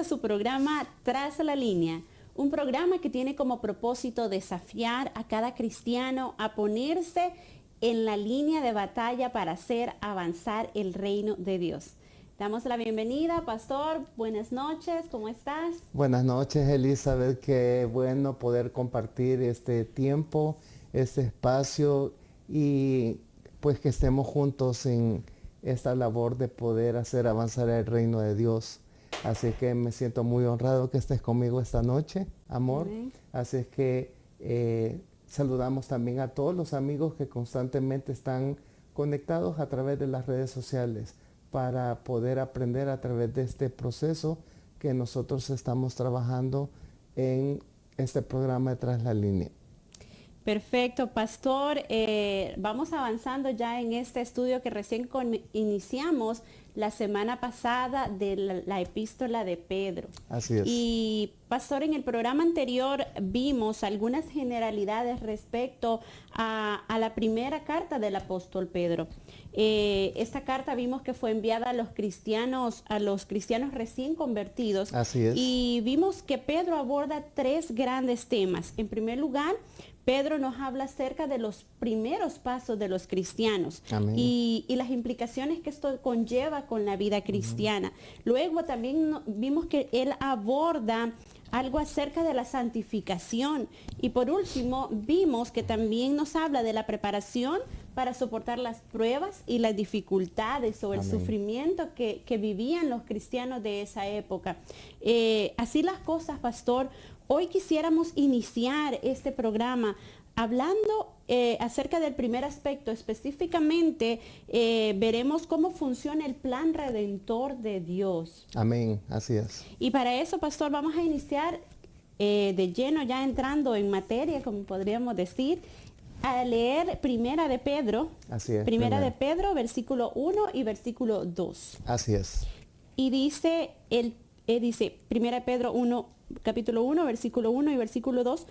a su programa Tras la Línea, un programa que tiene como propósito desafiar a cada cristiano a ponerse en la línea de batalla para hacer avanzar el reino de Dios. Damos la bienvenida, Pastor. Buenas noches, ¿cómo estás? Buenas noches, Elizabeth. Qué bueno poder compartir este tiempo, este espacio y pues que estemos juntos en esta labor de poder hacer avanzar el reino de Dios. Así que me siento muy honrado que estés conmigo esta noche, amor. Amén. Así es que saludamos también a todos los amigos que constantemente están conectados a través de las redes sociales para poder aprender a través de este proceso que nosotros estamos trabajando en este programa de Tras la Línea. Perfecto, Pastor. Vamos avanzando ya en este estudio que recién iniciamos la semana pasada de la epístola de Pedro. Así es. Y Pastor, en el programa anterior vimos algunas generalidades respecto a la primera carta del apóstol Pedro. Esta carta vimos que fue enviada a los cristianos recién convertidos. Así es. Y vimos que Pedro aborda tres grandes temas. En primer lugar, Pedro nos habla acerca de los primeros pasos de los cristianos y las implicaciones que esto conlleva con la vida cristiana. Luego también vimos que él aborda algo acerca de la santificación. Y por último, vimos que también nos habla de la preparación para soportar las pruebas y las dificultades o el sufrimiento que vivían los cristianos de esa época. Así las cosas, Pastor. Hoy quisiéramos iniciar este programa hablando acerca del primer aspecto. Específicamente, veremos cómo funciona el plan redentor de Dios. Amén, así es. Y para eso, Pastor, vamos a iniciar de lleno, ya entrando en materia, como podríamos decir, a leer Primera de Pedro. Así es. Primera de Pedro, versículo 1 y versículo 2. Así es. Y dice, dice Primera de Pedro 1, capítulo 1, versículo 1 y versículo 2,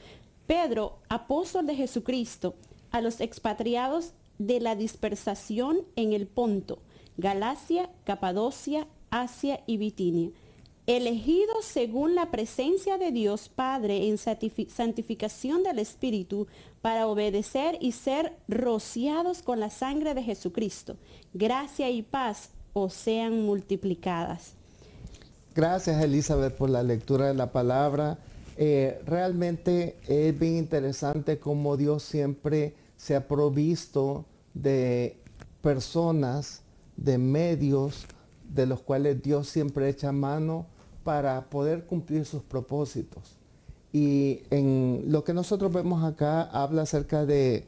Pedro, apóstol de Jesucristo, a los expatriados de la dispersación en el Ponto, Galacia, Capadocia, Asia y Bitinia, elegidos según la presencia de Dios Padre en santificación del Espíritu, para obedecer y ser rociados con la sangre de Jesucristo. Gracia y paz os sean multiplicadas. Gracias, Elizabeth, por la lectura de la palabra. Realmente es bien interesante cómo Dios siempre se ha provisto de personas, de medios, de los cuales Dios siempre echa mano para poder cumplir sus propósitos. Y en lo que nosotros vemos acá habla acerca de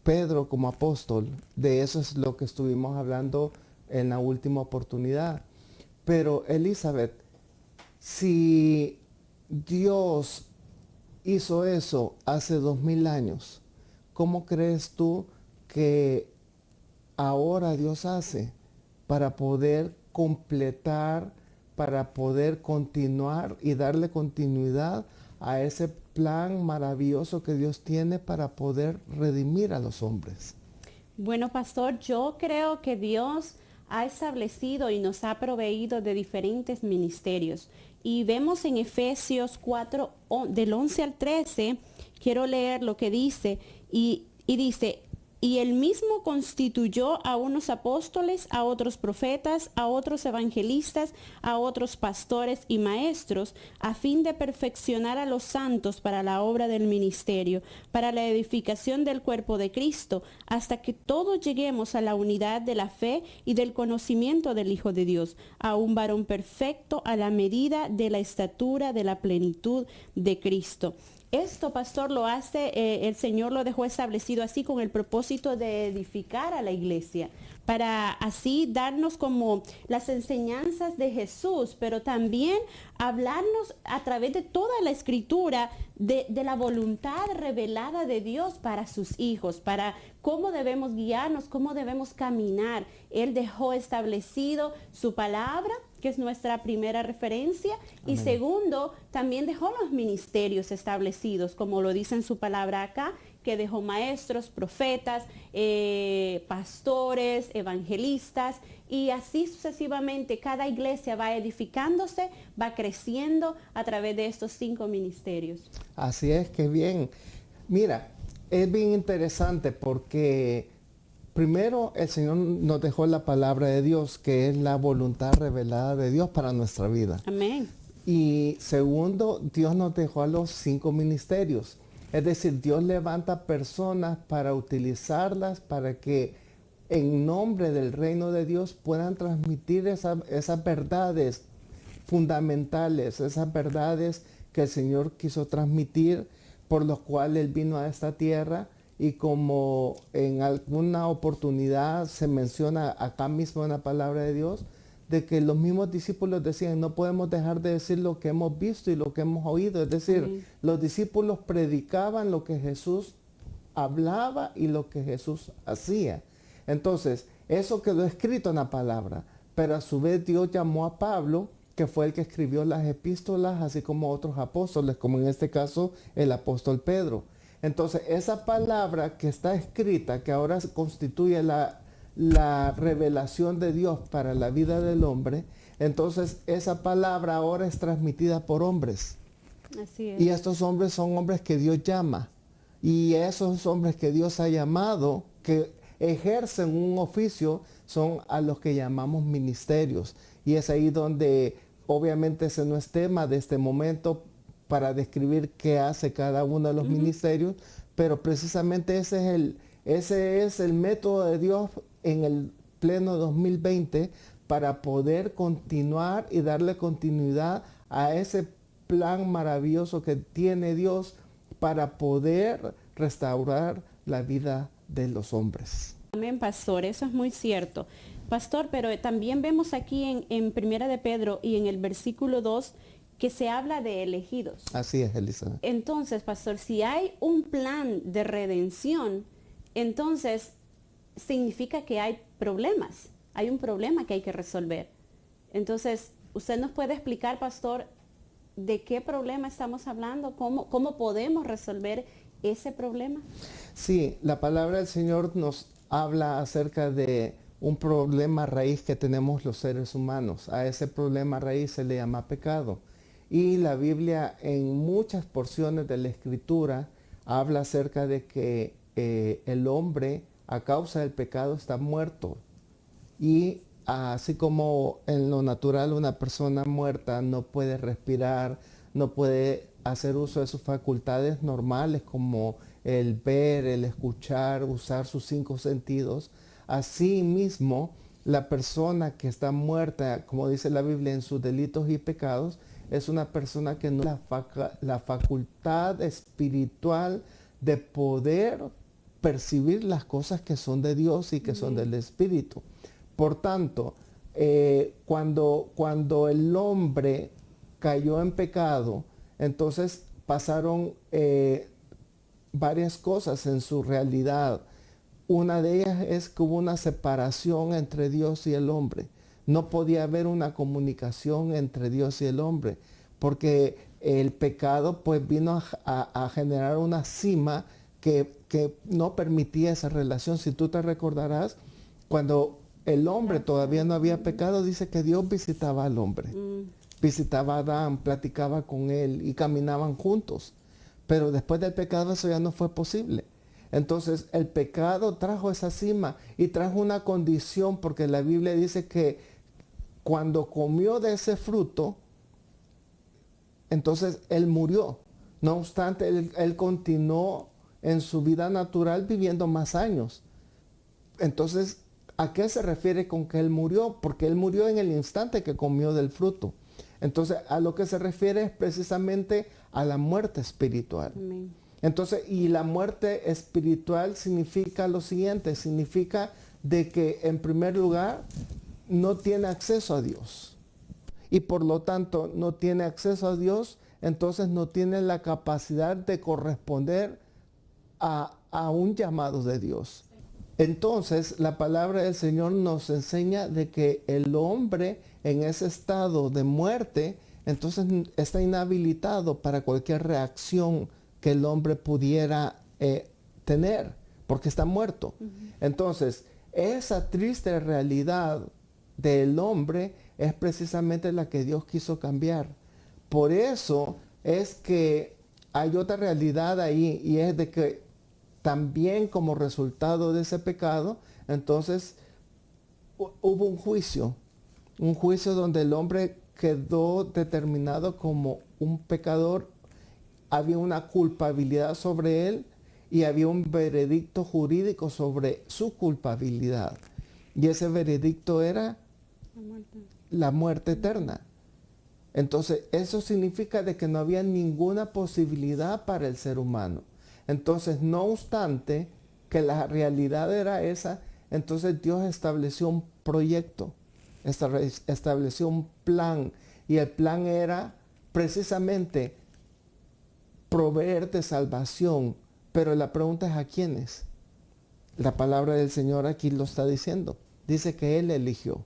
Pedro como apóstol. De eso es lo que estuvimos hablando en la última oportunidad. Pero Elizabeth, si Dios hizo eso hace 2000 años, ¿cómo crees tú que ahora Dios hace para poder completar, para poder continuar y darle continuidad a ese plan maravilloso que Dios tiene para poder redimir a los hombres? Bueno, Pastor, yo creo que Dios ha establecido y nos ha proveído de diferentes ministerios. Y vemos en Efesios 4, del 11 al 13, quiero leer lo que dice, y dice, y él mismo constituyó a unos apóstoles, a otros profetas, a otros evangelistas, a otros pastores y maestros, a fin de perfeccionar a los santos para la obra del ministerio, para la edificación del cuerpo de Cristo, hasta que todos lleguemos a la unidad de la fe y del conocimiento del Hijo de Dios, a un varón perfecto a la medida de la estatura de la plenitud de Cristo. Esto, Pastor, lo hace, el Señor lo dejó establecido así con el propósito de edificar a la iglesia, para así darnos como las enseñanzas de Jesús, pero también hablarnos a través de toda la escritura de la voluntad revelada de Dios para sus hijos, para cómo debemos guiarnos, cómo debemos caminar. Él dejó establecido su palabra, que es nuestra primera referencia. Amén. Y segundo, también dejó los ministerios establecidos, como lo dice en su palabra acá, que dejó maestros, profetas, pastores, evangelistas, y así sucesivamente. Cada iglesia va edificándose, va creciendo a través de estos 5 ministerios. Así es, que bien. Mira, es bien interesante porque primero el Señor nos dejó la palabra de Dios, que es la voluntad revelada de Dios para nuestra vida. Amén. Y segundo, Dios nos dejó a los 5 ministerios. Es decir, Dios levanta personas para utilizarlas para que en nombre del reino de Dios puedan transmitir esas verdades fundamentales, esas verdades que el Señor quiso transmitir, por los cuales Él vino a esta tierra. Y como en alguna oportunidad se menciona acá mismo en la palabra de Dios, de que los mismos discípulos decían, no podemos dejar de decir lo que hemos visto y lo que hemos oído. Es decir, los discípulos predicaban lo que Jesús hablaba y lo que Jesús hacía. Entonces, eso quedó escrito en la palabra, pero a su vez Dios llamó a Pablo, que fue el que escribió las epístolas, así como otros apóstoles, como en este caso el apóstol Pedro. Entonces, esa palabra que está escrita, que ahora constituye la revelación de Dios para la vida del hombre, entonces esa palabra ahora es transmitida por hombres. Así es. Y estos hombres son hombres que Dios llama. Y esos hombres que Dios ha llamado, que ejercen un oficio, son a los que llamamos ministerios. Y es ahí donde obviamente ese no es tema de este momento para describir qué hace cada uno de los ministerios, pero precisamente ese es el método de Dios en el pleno 2020 para poder continuar y darle continuidad a ese plan maravilloso que tiene Dios para poder restaurar la vida de los hombres. Amén, pastor, eso es muy cierto. Pastor, pero también vemos aquí en Primera de Pedro y en el versículo 2 que se habla de elegidos. Así es, Elizabeth. Entonces, pastor, si hay un plan de redención, entonces significa que hay problemas. Hay un problema que hay que resolver. Entonces, ¿usted nos puede explicar, pastor, de qué problema estamos hablando? ¿Cómo podemos resolver ese problema? Sí, la palabra del Señor nos habla acerca de un problema raíz que tenemos los seres humanos. A ese problema raíz se le llama pecado. Y la Biblia en muchas porciones de la Escritura habla acerca de que el hombre a causa del pecado está muerto. Y así como en lo natural una persona muerta no puede respirar, no puede hacer uso de sus facultades normales como el ver, el escuchar, usar sus 5 sentidos, así mismo la persona que está muerta, como dice la Biblia, en sus delitos y pecados, es una persona que no tiene la facultad espiritual de poder percibir las cosas que son de Dios y que son del Espíritu. Por tanto, cuando el hombre cayó en pecado, entonces pasaron varias cosas en su realidad. Una de ellas es que hubo una separación entre Dios y el hombre. No podía haber una comunicación entre Dios y el hombre, porque el pecado pues vino a generar una cima que no permitía esa relación. Si tú te recordarás, cuando el hombre todavía no había pecado, dice que Dios visitaba al hombre. Visitaba a Adán, platicaba con él y caminaban juntos. Pero después del pecado eso ya no fue posible. Entonces el pecado trajo esa cima y trajo una condición, porque la Biblia dice que cuando comió de ese fruto, entonces él murió. No obstante, él continuó en su vida natural viviendo más años. Entonces, ¿a qué se refiere con que él murió? Porque él murió en el instante que comió del fruto. Entonces, a lo que se refiere es precisamente a la muerte espiritual. Amén. Entonces, y la muerte espiritual significa lo siguiente, significa de que en primer lugar no tiene acceso a Dios. Y por lo tanto no tiene acceso a Dios, entonces no tiene la capacidad de corresponder a un llamado de Dios. Entonces, la palabra del Señor nos enseña de que el hombre en ese estado de muerte, entonces está inhabilitado para cualquier reacción que el hombre pudiera tener, porque está muerto. Entonces, esa triste realidad del hombre es precisamente la que Dios quiso cambiar. Por eso es que hay otra realidad ahí, y es de que también como resultado de ese pecado, entonces hubo un juicio donde el hombre quedó determinado como un pecador, había una culpabilidad sobre él y había un veredicto jurídico sobre su culpabilidad. Y ese veredicto era la muerte eterna. Entonces, eso significa de que no había ninguna posibilidad para el ser humano. Entonces, no obstante que la realidad era esa, entonces Dios estableció un proyecto, estableció un plan, y el plan era precisamente proveer de salvación. Pero la pregunta es, ¿a quiénes? La palabra del Señor aquí lo está diciendo. Dice que Él eligió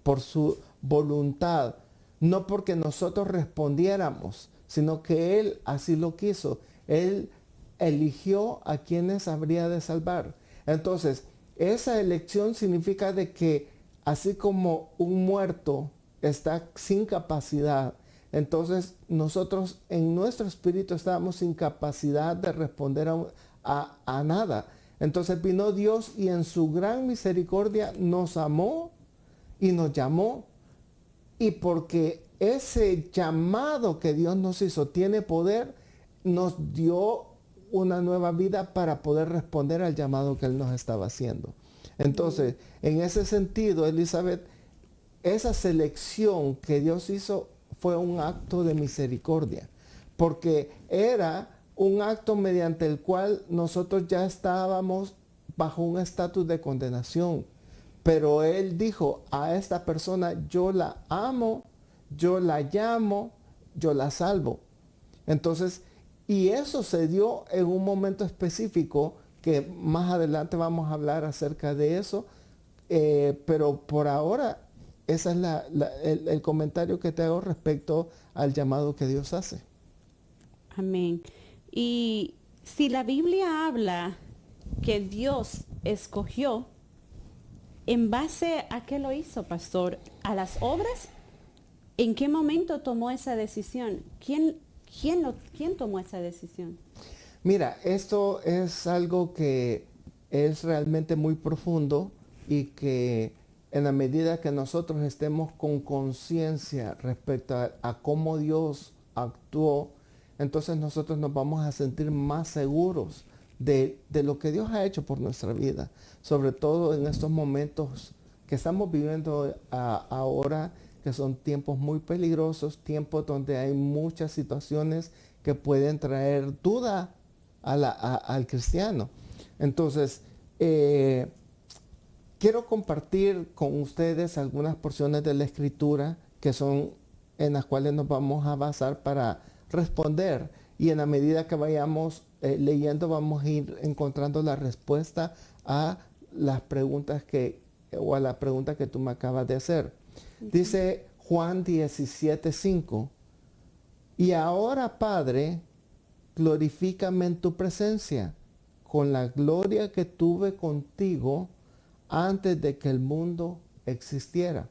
por su voluntad, no porque nosotros respondiéramos, sino que Él así lo quiso. Él eligió a quienes habría de salvar. Entonces, esa elección significa de que así como un muerto está sin capacidad, entonces nosotros en nuestro espíritu estábamos sin capacidad de responder a nada. Entonces vino Dios y en su gran misericordia nos amó y nos llamó. Y porque ese llamado que Dios nos hizo tiene poder, nos dio una nueva vida para poder responder al llamado que Él nos estaba haciendo. Entonces, en ese sentido, Elizabeth, esa selección que Dios hizo fue un acto de misericordia, porque era un acto mediante el cual nosotros ya estábamos bajo un estatus de condenación. Pero Él dijo, a esta persona yo la amo, yo la llamo, yo la salvo. Entonces, y eso se dio en un momento específico, que más adelante vamos a hablar acerca de eso, pero por ahora ese es el comentario que te hago respecto al llamado que Dios hace. Amén. Y si la Biblia habla que Dios escogió, ¿en base a qué lo hizo, pastor? ¿A las obras? ¿En qué momento tomó esa decisión? ¿Quién tomó esa decisión? Mira, esto es algo que es realmente muy profundo, y que en la medida que nosotros estemos con conciencia respecto a cómo Dios actuó, entonces nosotros nos vamos a sentir más seguros de lo que Dios ha hecho por nuestra vida, sobre todo en estos momentos que estamos viviendo ahora, que son tiempos muy peligrosos, tiempos donde hay muchas situaciones que pueden traer duda al cristiano. Entonces, quiero compartir con ustedes algunas porciones de la Escritura que son en las cuales nos vamos a basar para responder, y en la medida que vayamos leyendo vamos a ir encontrando la respuesta a las preguntas o a la pregunta que tú me acabas de hacer. Dice Juan 17:5, y ahora, Padre, glorifícame en tu presencia con la gloria que tuve contigo antes de que el mundo existiera.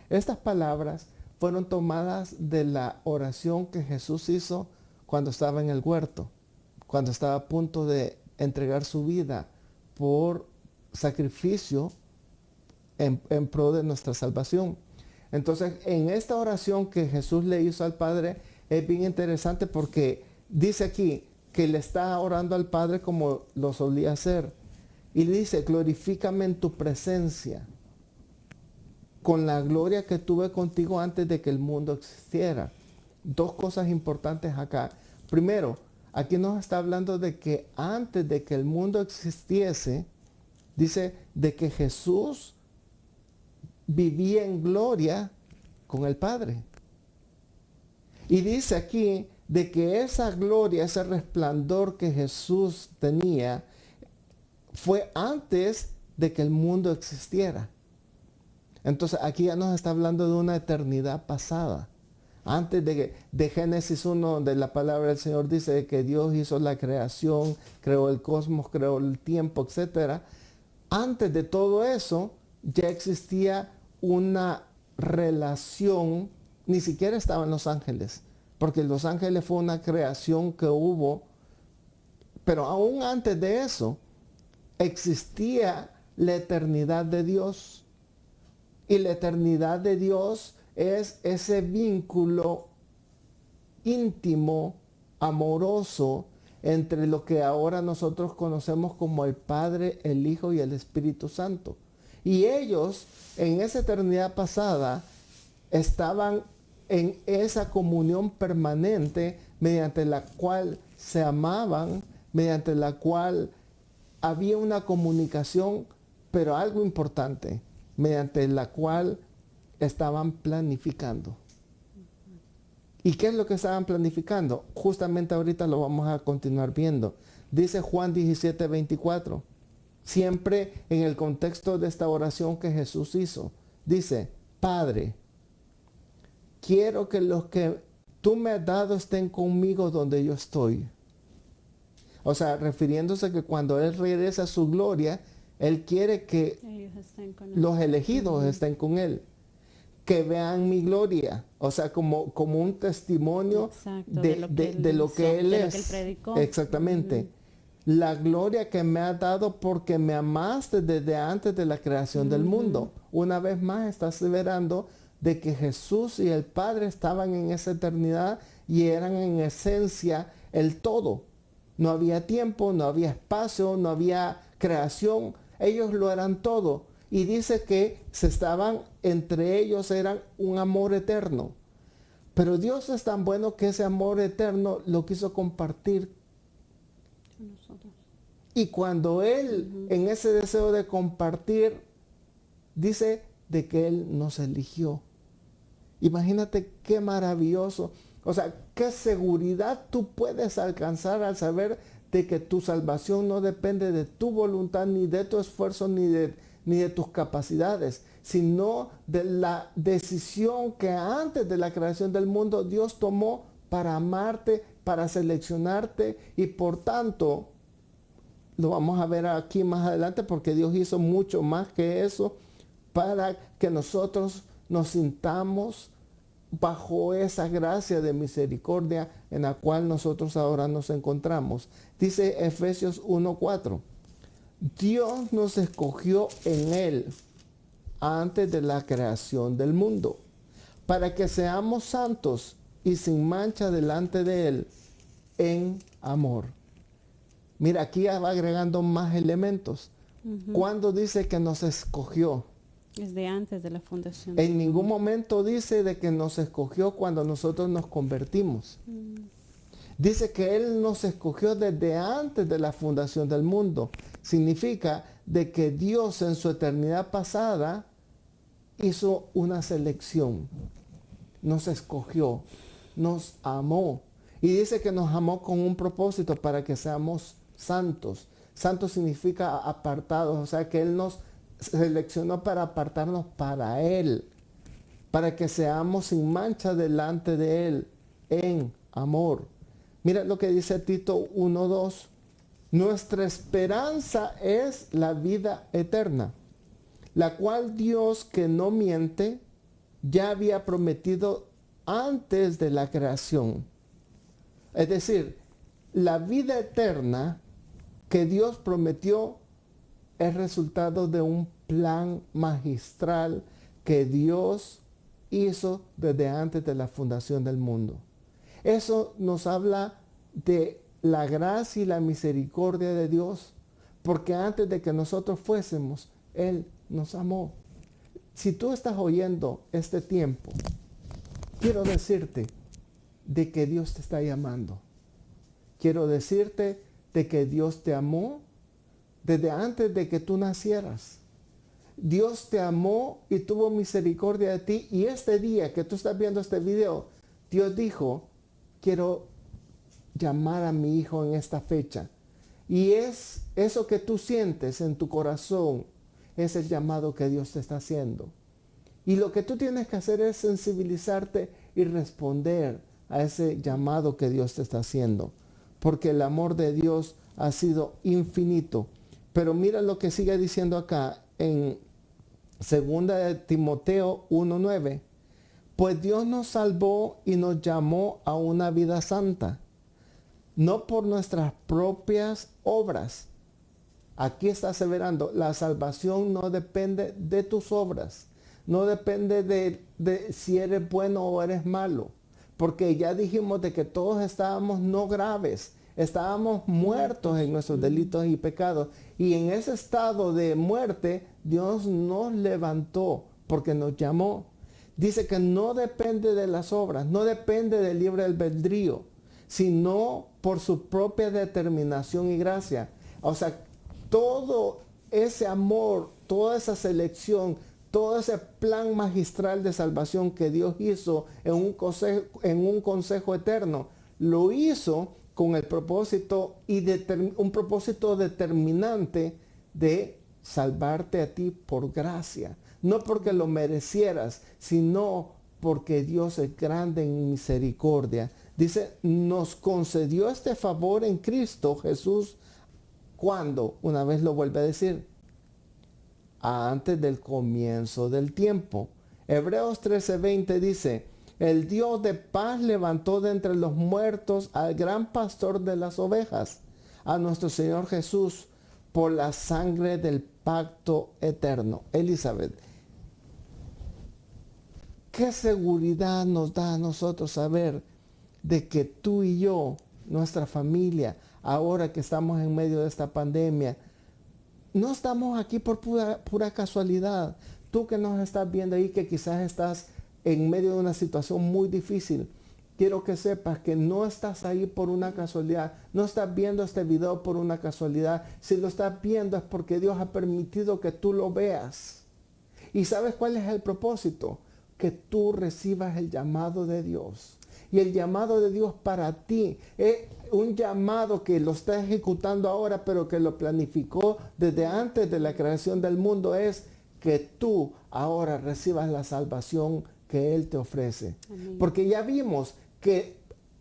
Estas palabras fueron tomadas de la oración que Jesús hizo cuando estaba en el huerto, cuando estaba a punto de entregar su vida por sacrificio en pro de nuestra salvación. Entonces, en esta oración que Jesús le hizo al Padre, es bien interesante porque dice aquí que le está orando al Padre como lo solía hacer. Y dice, glorifícame en tu presencia, con la gloria que tuve contigo antes de que el mundo existiera. Dos cosas importantes acá. Primero, aquí nos está hablando de que antes de que el mundo existiese, dice de que Jesús vivía en gloria con el Padre. Y dice aquí de que esa gloria, ese resplandor que Jesús tenía, fue antes de que el mundo existiera. Entonces aquí ya nos está hablando de una eternidad pasada. Antes de Génesis 1, donde la palabra del Señor dice que Dios hizo la creación, creó el cosmos, creó el tiempo, etc. Antes de todo eso, ya existía una relación, ni siquiera estaban los ángeles, porque los ángeles fue una creación que hubo, pero aún antes de eso, existía la eternidad de Dios. Y la eternidad de Dios es ese vínculo íntimo, amoroso, entre lo que ahora nosotros conocemos como el Padre, el Hijo y el Espíritu Santo. Y ellos, en esa eternidad pasada, estaban en esa comunión permanente mediante la cual se amaban, mediante la cual había una comunicación, pero algo importante, mediante la cual estaban planificando. ¿Y qué es lo que estaban planificando? Justamente ahorita lo vamos a continuar viendo. Dice Juan 17:24, siempre en el contexto de esta oración que Jesús hizo. Dice, Padre, quiero que los que tú me has dado estén conmigo donde yo estoy. O sea, refiriéndose que cuando Él regresa a su gloria, Él quiere que los elegidos estén con Él. Que vean mi gloria. O sea, como un testimonio de lo que Él es. De lo que Él predicó. Exactamente. La gloria que me ha dado porque me amaste desde antes de la creación del mundo. Una vez más está aseverando de que Jesús y el Padre estaban en esa eternidad y eran en esencia el todo. No había tiempo, no había espacio, no había creación. Ellos lo eran todo. Y dice que entre ellos eran un amor eterno. Pero Dios es tan bueno que ese amor eterno lo quiso compartir. Y cuando Él, en ese deseo de compartir, dice de que Él nos eligió. Imagínate qué maravilloso. O sea, qué seguridad tú puedes alcanzar al saber de que tu salvación no depende de tu voluntad, ni de tu esfuerzo, ni de tus capacidades, sino de la decisión que antes de la creación del mundo Dios tomó para amarte, para seleccionarte, y por tanto, lo vamos a ver aquí más adelante, porque Dios hizo mucho más que eso para que nosotros nos sintamos bajo esa gracia de misericordia en la cual nosotros ahora nos encontramos. Dice Efesios 1:4, Dios nos escogió en Él antes de la creación del mundo, para que seamos santos y sin mancha delante de Él en amor. Mira, aquí ya va agregando más elementos. ¿Cuándo dice que nos escogió? Desde antes de la fundación. En ningún momento dice de que nos escogió cuando nosotros nos convertimos. Dice que Él nos escogió desde antes de la fundación del mundo. Significa de que Dios en su eternidad pasada hizo una selección. Nos escogió, nos amó. Y dice que nos amó con un propósito para que seamos santos. Santos significa apartados, o sea que Él nos seleccionó para apartarnos para Él, para que seamos sin mancha delante de Él en amor. Mira lo que dice Tito 1:2. Nuestra esperanza es la vida eterna, la cual Dios, que no miente, ya había prometido antes de la creación. Es decir, la vida eterna que Dios prometió es resultado de un plan magistral que Dios hizo desde antes de la fundación del mundo. Eso nos habla de la gracia y la misericordia de Dios, porque antes de que nosotros fuésemos, Él nos amó. Si tú estás oyendo este tiempo, quiero decirte de que Dios te está llamando. Quiero decirte de que Dios te amó desde antes de que tú nacieras. Dios te amó y tuvo misericordia de ti. Y este día que tú estás viendo este video, Dios dijo, quiero llamar a mi hijo en esta fecha. Y es eso que tú sientes en tu corazón, es el llamado que Dios te está haciendo. Y lo que tú tienes que hacer es sensibilizarte y responder a ese llamado que Dios te está haciendo. Porque el amor de Dios ha sido infinito. Pero mira lo que sigue diciendo acá en 2 Timoteo 1:9. Pues Dios nos salvó y nos llamó a una vida santa, no por nuestras propias obras. Aquí está aseverando, la salvación no depende de tus obras, no depende de si eres bueno o eres malo, porque ya dijimos de que todos estábamos no graves, estábamos muertos en nuestros delitos y pecados, y en ese estado de muerte Dios nos levantó porque nos llamó. Dice que no depende de las obras, no depende del libre albedrío, sino por su propia determinación y gracia. O sea, todo ese amor, toda esa selección, todo ese plan magistral de salvación que Dios hizo en un consejo eterno, lo hizo con el propósito un propósito determinante de salvarte a ti por gracia. No porque lo merecieras, sino porque Dios es grande en misericordia. Dice, nos concedió este favor en Cristo Jesús. ¿Cuándo? Una vez lo vuelve a decir. Antes del comienzo del tiempo. Hebreos 13:20 dice, el Dios de paz levantó de entre los muertos al gran pastor de las ovejas, a nuestro Señor Jesús, por la sangre del pacto eterno. Elizabeth, ¿qué seguridad nos da a nosotros saber de que tú y yo, nuestra familia, ahora que estamos en medio de esta pandemia, no estamos aquí por pura casualidad? Tú que nos estás viendo ahí, que quizás estás en medio de una situación muy difícil, quiero que sepas que no estás ahí por una casualidad, no estás viendo este video por una casualidad. Si lo estás viendo es porque Dios ha permitido que tú lo veas. ¿Y sabes cuál es el propósito? Que tú recibas el llamado de Dios. Y el llamado de Dios para ti es un llamado que lo está ejecutando ahora, pero que lo planificó desde antes de la creación del mundo, es que tú ahora recibas la salvación que Él te ofrece. Amén. Porque ya vimos que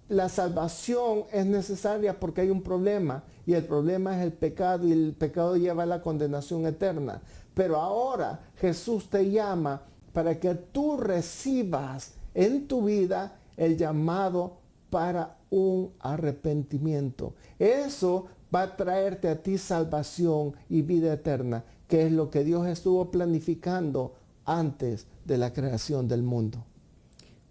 la salvación es necesaria porque hay un problema, y el problema es el pecado, y el pecado lleva a la condenación eterna. Pero ahora Jesús te llama para que tú recibas en tu vida el llamado para un arrepentimiento. Eso va a traerte a ti salvación y vida eterna, que es lo que Dios estuvo planificando antes de la creación del mundo.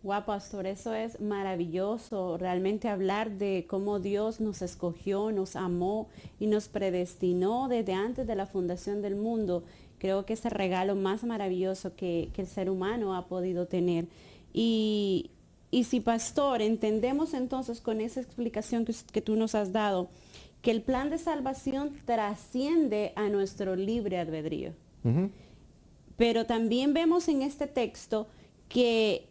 Wow, pastor, eso es maravilloso, realmente hablar de cómo Dios nos escogió, nos amó y nos predestinó desde antes de la fundación del mundo. Creo que es el regalo más maravilloso que el ser humano ha podido tener. Y si, pastor, entendemos entonces con esa explicación que tú nos has dado, que el plan de salvación trasciende a nuestro libre albedrío. Uh-huh. Pero también vemos en este texto que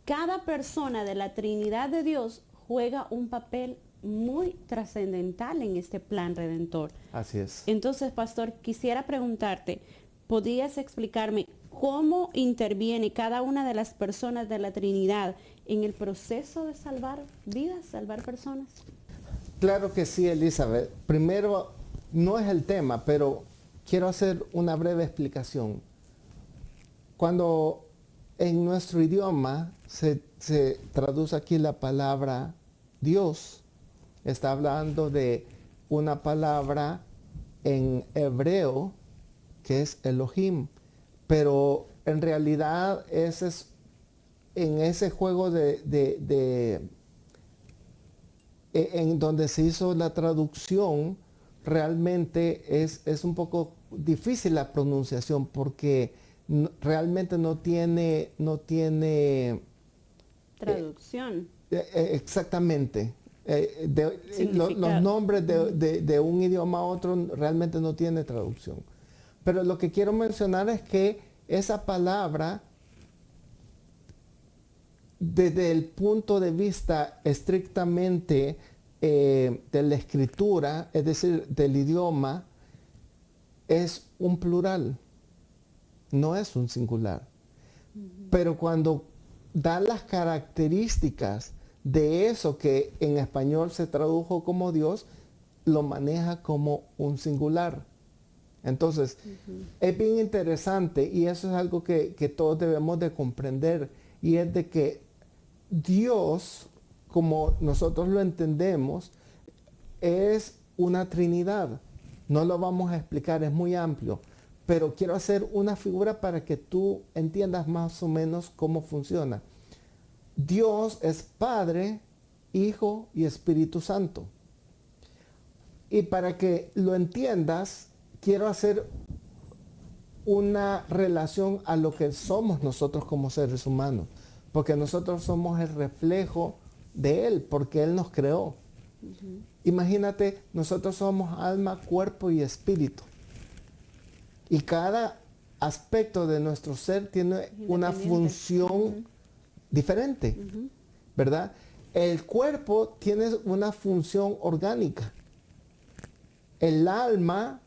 cada persona de la Trinidad de Dios juega un papel muy trascendental en este plan redentor. Así es. Entonces, pastor, quisiera preguntarte, ¿podrías explicarme cómo interviene cada una de las personas de la Trinidad en el proceso de salvar vidas, salvar personas? Claro que sí, Elizabeth. Primero, no es el tema, pero quiero hacer una breve explicación. Cuando en nuestro idioma se traduce aquí la palabra Dios, está hablando de una palabra en hebreo que es Elohim, pero en realidad en ese juego en donde se hizo la traducción, realmente es un poco difícil la pronunciación, porque realmente no tiene traducción. Exactamente. Los nombres de un idioma a otro realmente no tiene traducción. Pero lo que quiero mencionar es que esa palabra, desde el punto de vista estrictamente de la escritura, es decir, del idioma, es un plural, no es un singular. Pero cuando da las características de eso que en español se tradujo como Dios, lo maneja como un singular. Entonces, es bien interesante y eso es algo que todos debemos de comprender, y es de que Dios, como nosotros lo entendemos, es una Trinidad. No lo vamos a explicar, es muy amplio, pero quiero hacer una figura para que tú entiendas más o menos cómo funciona. Dios es Padre, Hijo y Espíritu Santo. Y para que lo entiendas, quiero hacer una relación a lo que somos nosotros como seres humanos, porque nosotros somos el reflejo de Él, porque Él nos creó. Imagínate, nosotros somos alma, cuerpo y espíritu. Y cada aspecto de nuestro ser tiene una función diferente, ¿verdad? El cuerpo tiene una función orgánica. El alma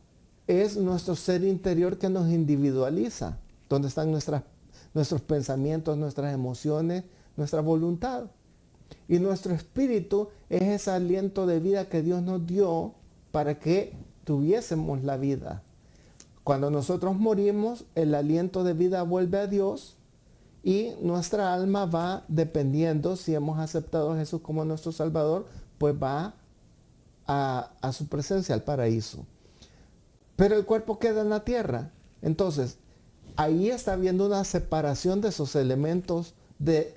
es nuestro ser interior que nos individualiza, donde están nuestros pensamientos, nuestras emociones, nuestra voluntad. Y nuestro espíritu es ese aliento de vida que Dios nos dio para que tuviésemos la vida. Cuando nosotros morimos, el aliento de vida vuelve a Dios y nuestra alma va dependiendo, si hemos aceptado a Jesús como nuestro Salvador, pues va a su presencia, al paraíso. Pero el cuerpo queda en la tierra. Entonces, ahí está habiendo una separación de esos elementos de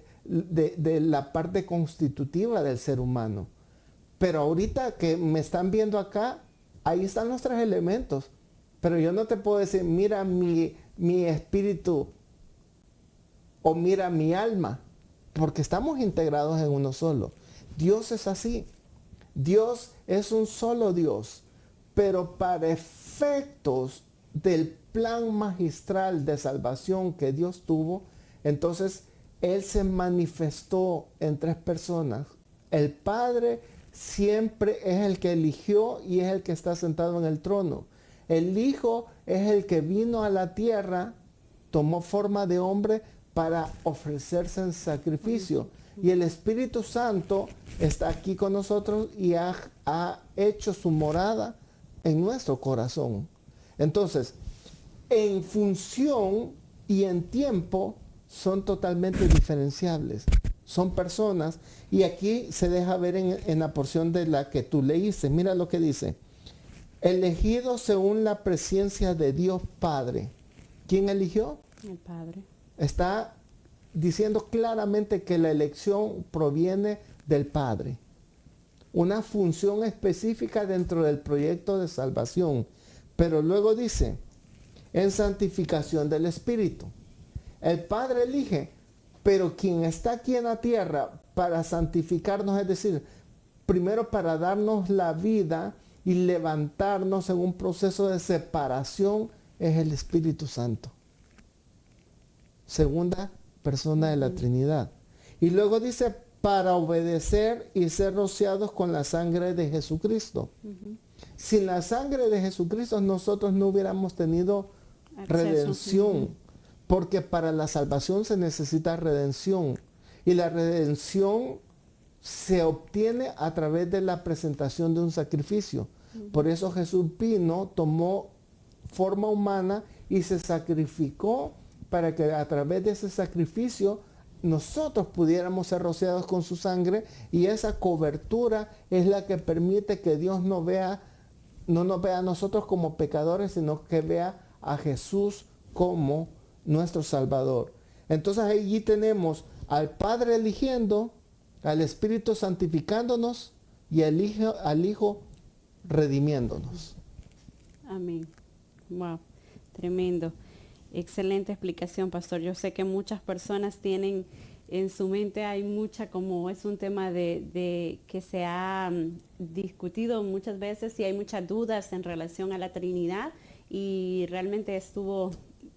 la parte constitutiva del ser humano. Pero ahorita que me están viendo acá, ahí están los tres elementos. Pero yo no te puedo decir, mira mi espíritu o mira mi alma, porque estamos integrados en uno solo. Dios es así. Dios es un solo Dios, pero para efectos del plan magistral de salvación que Dios tuvo, entonces Él se manifestó en tres personas. El Padre siempre es el que eligió y es el que está sentado en el trono. El Hijo es el que vino a la tierra, tomó forma de hombre para ofrecerse en sacrificio. Y el Espíritu Santo está aquí con nosotros y ha hecho su morada en nuestro corazón. Entonces, en función y en tiempo son totalmente diferenciables. Son personas, y aquí se deja ver en la porción de la que tú leíste. Mira lo que dice. Elegido según la presencia de Dios Padre. ¿Quién eligió? El Padre. Está diciendo claramente que la elección proviene del Padre. Una función específica dentro del proyecto de salvación. Pero luego dice, en santificación del Espíritu. El Padre elige, pero quien está aquí en la tierra para santificarnos, es decir, primero para darnos la vida y levantarnos en un proceso de separación, es el Espíritu Santo. Segunda persona de la Trinidad. Y luego dice, para obedecer y ser rociados con la sangre de Jesucristo. Sin la sangre de Jesucristo nosotros no hubiéramos tenido redención, porque para la salvación se necesita redención. Y la redención se obtiene a través de la presentación de un sacrificio. Por eso Jesús vino, tomó forma humana y se sacrificó para que a través de ese sacrificio nosotros pudiéramos ser rociados con su sangre, y esa cobertura es la que permite que Dios no nos vea a nosotros como pecadores, sino que vea a Jesús como nuestro Salvador. Entonces allí tenemos al Padre eligiendo, al Espíritu santificándonos y al Hijo redimiéndonos. Amén. Wow, tremendo. Excelente explicación, pastor. Yo sé que muchas personas tienen en su mente, hay mucha, como es un tema de que se ha discutido muchas veces y hay muchas dudas en relación a la Trinidad, y realmente estuvo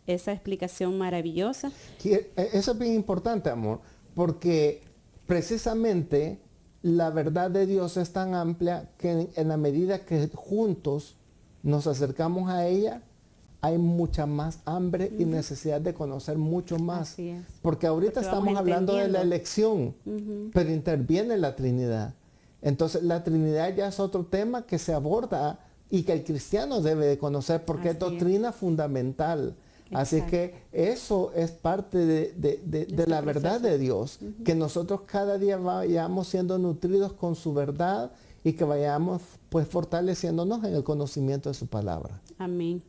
esa explicación maravillosa. Eso es bien importante, amor, porque precisamente la verdad de Dios es tan amplia que en la medida que juntos nos acercamos a ella, hay mucha más hambre y necesidad de conocer mucho más. Así es. Porque ahorita Porque vamos estamos hablando de la entendiendo. elección, pero interviene la Trinidad. Entonces la Trinidad ya es otro tema que se aborda y que el cristiano debe de conocer porque es Así es. doctrina fundamental. Así Exacto. que eso es parte de la verdad de Dios, que nosotros cada día vayamos siendo nutridos con su verdad y que vayamos pues fortaleciéndonos en el conocimiento de su palabra. Amén.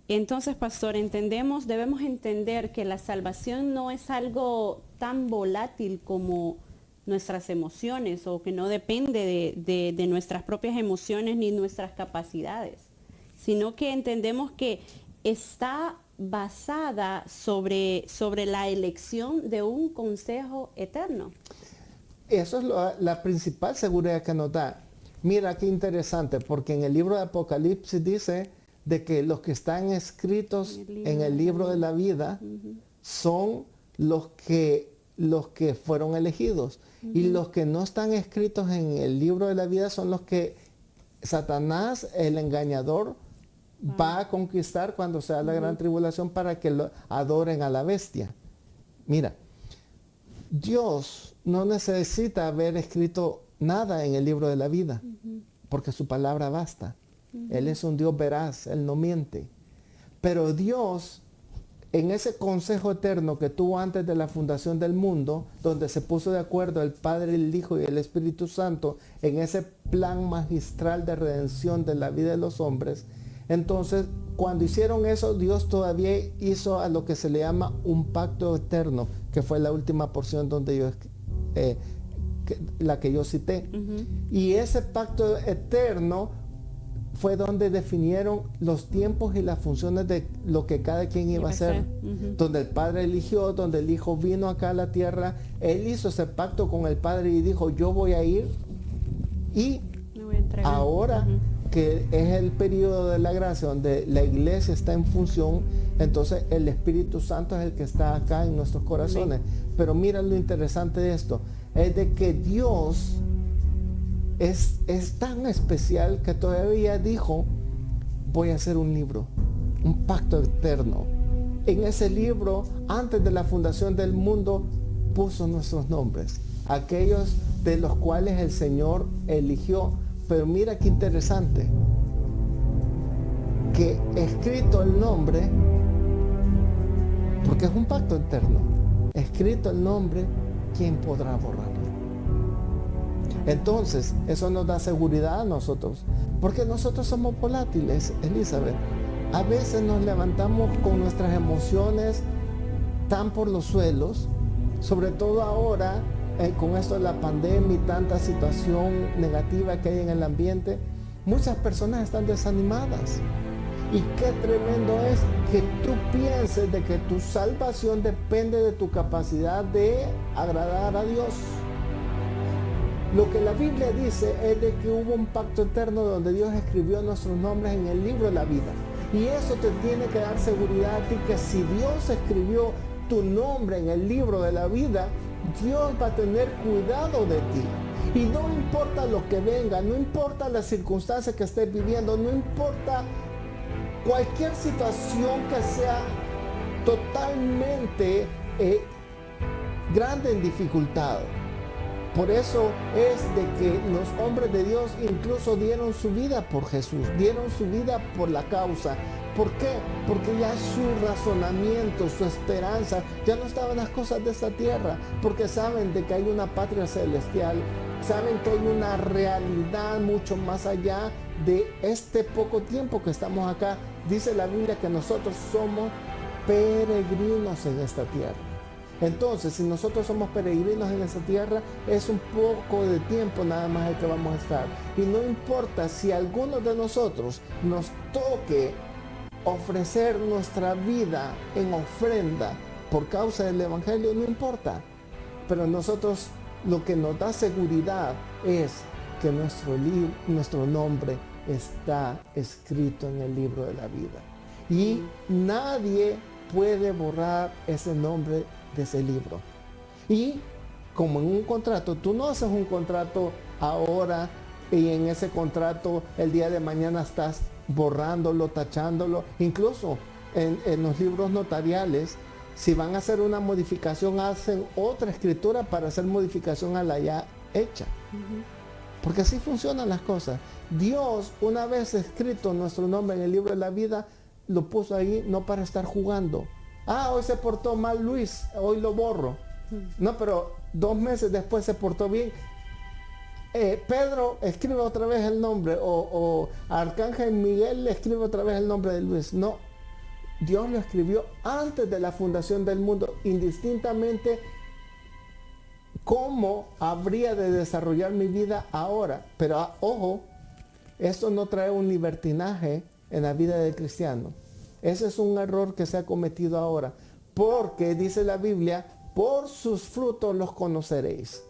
Entonces, pastor, debemos entender que la salvación no es algo tan volátil como nuestras emociones o que no depende de nuestras propias emociones ni nuestras capacidades, sino que entendemos que está basada sobre la elección de un consejo eterno. Eso es la principal seguridad que nos da. Mira qué interesante, porque en el libro de Apocalipsis dice de que los que están escritos en el libro de la vida son los que fueron elegidos. Y los que no están escritos en el libro de la vida son los que Satanás, el engañador, va a conquistar cuando sea la gran tribulación para que lo adoren a la bestia. Mira, Dios no necesita haber escrito nada en el libro de la vida, porque su palabra basta. Él es un Dios veraz, Él no miente. Pero Dios, en ese consejo eterno que tuvo antes de la fundación del mundo, donde se puso de acuerdo el Padre, el Hijo y el Espíritu Santo, en ese plan magistral de redención de la vida de los hombres, entonces cuando hicieron eso, Dios todavía hizo a lo que se le llama un pacto eterno, que fue la última porción donde yo la que yo cité. Y ese pacto eterno fue donde definieron los tiempos y las funciones de lo que cada quien iba a hacer. Donde el Padre eligió, donde el Hijo vino acá a la tierra, Él hizo ese pacto con el Padre y dijo, yo voy a ir. Y ahora que es el periodo de la gracia donde la iglesia está en función, entonces el Espíritu Santo es el que está acá en nuestros corazones. Pero mira lo interesante de esto, es de que Dios es tan especial que todavía dijo, voy a hacer un libro, un pacto eterno. En ese libro, antes de la fundación del mundo, puso nuestros nombres, aquellos de los cuales el Señor eligió. Pero mira qué interesante, que escrito el nombre, porque es un pacto eterno, escrito el nombre, ¿quién podrá borrarlo? Entonces, eso nos da seguridad a nosotros, porque nosotros somos volátiles, Elizabeth. A veces nos levantamos con nuestras emociones tan por los suelos, sobre todo ahora, con esto de la pandemia y tanta situación negativa que hay en el ambiente, muchas personas están desanimadas. Y qué tremendo es que tú pienses de que tu salvación depende de tu capacidad de agradar a Dios. Lo que la Biblia dice es de que hubo un pacto eterno donde Dios escribió nuestros nombres en el libro de la vida. Y eso te tiene que dar seguridad a ti, que si Dios escribió tu nombre en el libro de la vida, Dios va a tener cuidado de ti. Y no importa lo que venga, no importa las circunstancias que estés viviendo, no importa cualquier situación que sea totalmente grande en dificultad. Por eso es de que los hombres de Dios incluso dieron su vida por Jesús, dieron su vida por la causa. ¿Por qué? Porque ya su razonamiento, su esperanza, ya no estaban en las cosas de esta tierra, porque saben de que hay una patria celestial, saben que hay una realidad mucho más allá de este poco tiempo que estamos acá. Dice la Biblia que nosotros somos peregrinos en esta tierra. Entonces, si nosotros somos peregrinos en esta tierra, es un poco de tiempo nada más el que vamos a estar. Y no importa si a alguno de nosotros nos toque ofrecer nuestra vida en ofrenda por causa del Evangelio, no importa. Pero nosotros, lo que nos da seguridad es que nuestro nombre está escrito en el libro de la vida. Y nadie puede borrar ese nombre de ese libro. Y como en un contrato, tú no haces un contrato ahora y en ese contrato el día de mañana estás borrándolo, tachándolo. Incluso en los libros notariales, si van a hacer una modificación, hacen otra escritura para hacer modificación a la ya hecha. Porque así funcionan las cosas. Dios, una vez escrito nuestro nombre en el libro de la vida, lo puso ahí no para estar jugando. Hoy se portó mal Luis, hoy lo borro. No, pero 2 meses después se portó bien. Pedro escribe otra vez el nombre, o Arcángel Miguel le escribe otra vez el nombre de Luis. No, Dios lo escribió antes de la fundación del mundo, indistintamente cómo habría de desarrollar mi vida ahora. Pero ojo, esto no trae un libertinaje en la vida del cristiano. Ese es un error que se ha cometido ahora, porque dice la Biblia, por sus frutos los conoceréis.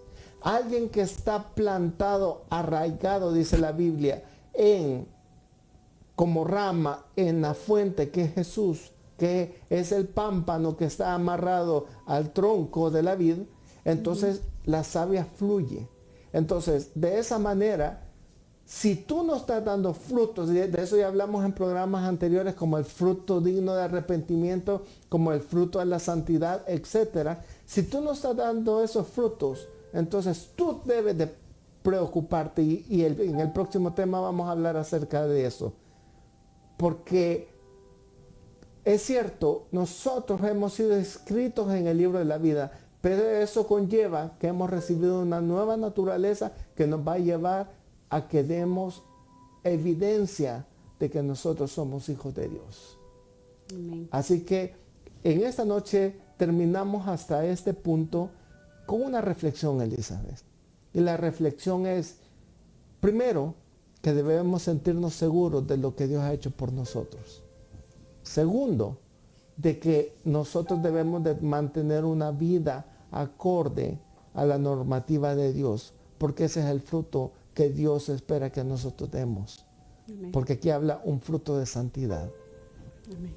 Alguien que está plantado, arraigado, dice la Biblia, como rama en la fuente que es Jesús, que es el pámpano que está amarrado al tronco de la vid, entonces la savia fluye. Entonces, de esa manera, si tú no estás dando frutos, de eso ya hablamos en programas anteriores, como el fruto digno de arrepentimiento, como el fruto de la santidad, etc. Si tú no estás dando esos frutos, entonces tú debes de preocuparte, en el próximo tema vamos a hablar acerca de eso. Porque es cierto, nosotros hemos sido escritos en el libro de la vida, pero eso conlleva que hemos recibido una nueva naturaleza que nos va a llevar a que demos evidencia de que nosotros somos hijos de Dios. Amén. Así que en esta noche terminamos hasta este punto con una reflexión, Elizabeth. Y la reflexión es, primero, que debemos sentirnos seguros de lo que Dios ha hecho por nosotros. Segundo, de que nosotros debemos de mantener una vida acorde a la normativa de Dios, porque ese es el fruto que Dios espera que nosotros demos. Amén. Porque aquí habla un fruto de santidad. Amén.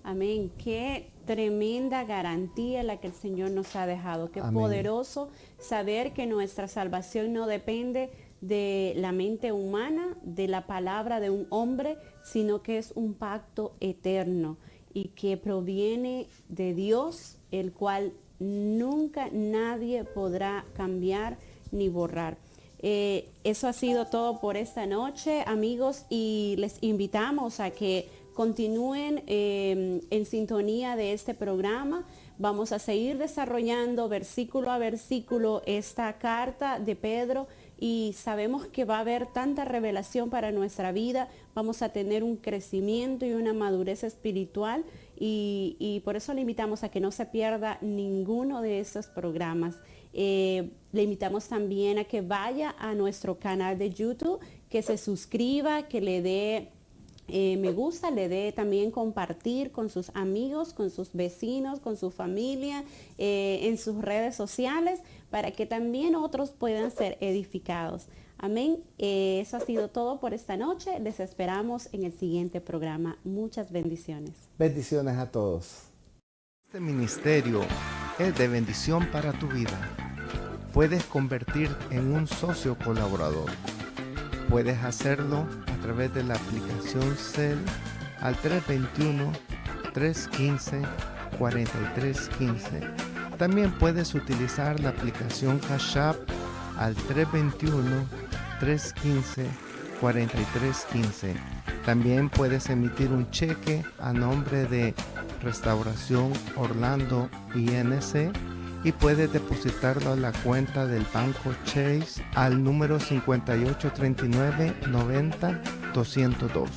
Amén. Qué tremenda garantía la que el Señor nos ha dejado. Qué Amén. poderoso saber que nuestra salvación no depende de la mente humana, de la palabra de un hombre, sino que es un pacto eterno y que proviene de Dios, el cual nunca nadie podrá cambiar ni borrar. Eso ha sido todo por esta noche, amigos, y les invitamos a que continúen en sintonía de este programa. Vamos a seguir desarrollando versículo a versículo esta carta de Pedro y sabemos que va a haber tanta revelación para nuestra vida. Vamos a tener un crecimiento y una madurez espiritual y por eso le invitamos a que no se pierda ninguno de estos programas. Le invitamos también a que vaya a nuestro canal de YouTube, que se suscriba, que le dé me gusta, le dé también compartir con sus amigos, con sus vecinos, con su familia, en sus redes sociales, para que también otros puedan ser edificados. Amén. Eso ha sido todo por esta noche. Les esperamos en el siguiente programa. Muchas bendiciones. Bendiciones a todos. Este ministerio es de bendición para tu vida. Puedes convertirte en un socio colaborador. Puedes hacerlo a través de la aplicación Cel al 321-315-4315. También puedes utilizar la aplicación Cash App al 321-315-4315. También puedes emitir un cheque a nombre de Restauración Orlando INC y puedes depositarlo a la cuenta del Banco Chase al número 5839 90 202.